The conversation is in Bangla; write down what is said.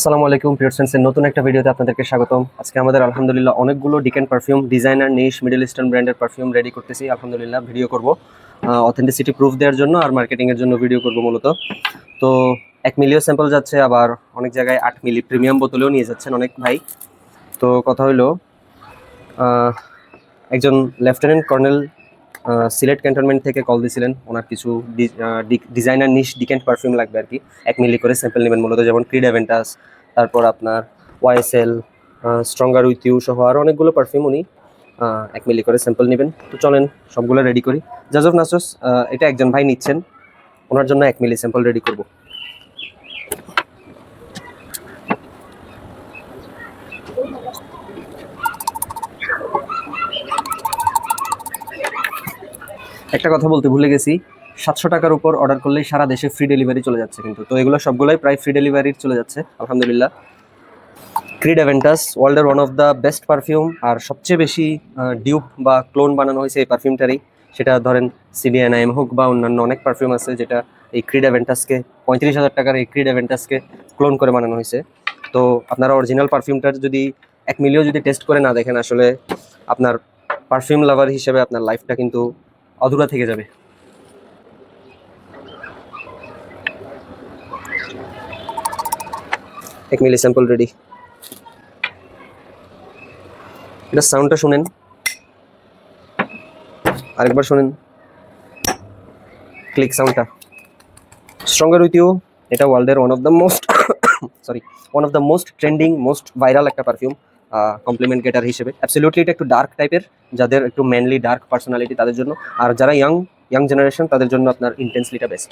আসসালামু আলাইকুম পিয়ারসেন্সের নতুন একটা ভিডিওতে আপনাদেরকে স্বাগতম। আজকে আমাদের আলহামদুলিল্লাহ অনেকগুলো ডিকেন পারফিউম ডিজাইনার নিশ মিডল ইস্টার্ন ব্র্যান্ডের পারফিউম রেডি করতেছি। আলহামদুলিল্লাহ ভিডিও করব অথেন্টিসিটি প্রুফ দেওয়ার জন্য আর মার্কেটিং এর জন্য ভিডিও করব মূলত। তো 1 মিলিও স্যাম্পল যাচ্ছে, আবার অনেক জায়গায় 8 মিলি প্রিমিয়াম বোতলেও নিয়ে যাচ্ছেন অনেক ভাই। তো কথা হলো একজন লেফটেন্যান্ট কর্নেল সিলেট ক্যান্টনমেন্ট থেকে কল দিয়েছিলেন, ওনার কিছু ডিজাইনার নিশ ডিকেন্ট পারফিউম লাগবে আর কি। 1 মিলি করে স্যাম্পল নেবেন মূলত, যেমন ক্রিড অ্যাভেন্টাস, তারপর আপনার ওয়াইএসএল, স্ট্রঙ্গার উইথ ইউ সহ আরও অনেকগুলো পারফিউম উনি 1 মিলি করে স্যাম্পল নেবেন। তো চলেন সবগুলো রেডি করি। জাজফ নাসরস এটা একজন ভাই নিচ্ছেন, ওনার জন্য 1 মিলি স্যাম্পল রেডি করব। একটা কথা বলতে ভুলে গেছি, 700 টাকার উপর অর্ডার করলেই সারা দেশে ফ্রি ডেলিভারি চলে যাচ্ছে কিন্তু। তো এগুলো সবগুলোই প্রায় ফ্রি ডেলিভারি চলে যাচ্ছে আলহামদুলিল্লাহ। ক্রিড অ্যাভেন্টাস ওয়ার্ল্ডের one of the best perfume, আর সবচেয়ে বেশি ডিউপ বা ক্লোন বানানো হয়েছে এই পারফিউমটারই। সেটা ধরেন সিডিএনআইএম হোক বা অন্যান্য অনেক পারফিউম আছে যেটা এই ক্রিড অ্যাভেন্টাসকে 35,000 টাকার এই ক্রিড অ্যাভেন্টাসকে ক্লোন করে বানানো হয়েছে। তো আপনারা অরিজিনাল পারফিউমটার যদি 1 মিলিও যদি টেস্ট করে না দেখেন, আসলে আপনার পারফিউম লাভার হিসেবে আপনার লাইফটা কিন্তু অধুরা থেকে যাবে। এক মিলি স্যাম্পল রেডি। এটা সাউন্ডটা শুনেন, আরেকবার শুনেন ক্লিক সাউন্ডটা। স্ট্রঙ্গার উইথ ইউ এটা ওয়ার্ল্ডের one of the most trending most viral একটা পারফিউম কমপ্লিমেন্ট গেটার হিসেবে। অ্যাবসলিউটলি এটা একটু ডার্ক টাইপের, যাদের একটু ম্যানলি ডার্ক পার্সোনালিটি তাদের জন্য, আর যারা ইয়াং জেনারেশন তাদের জন্য আপনার ইন্টেন্সলিটা বেস্ট।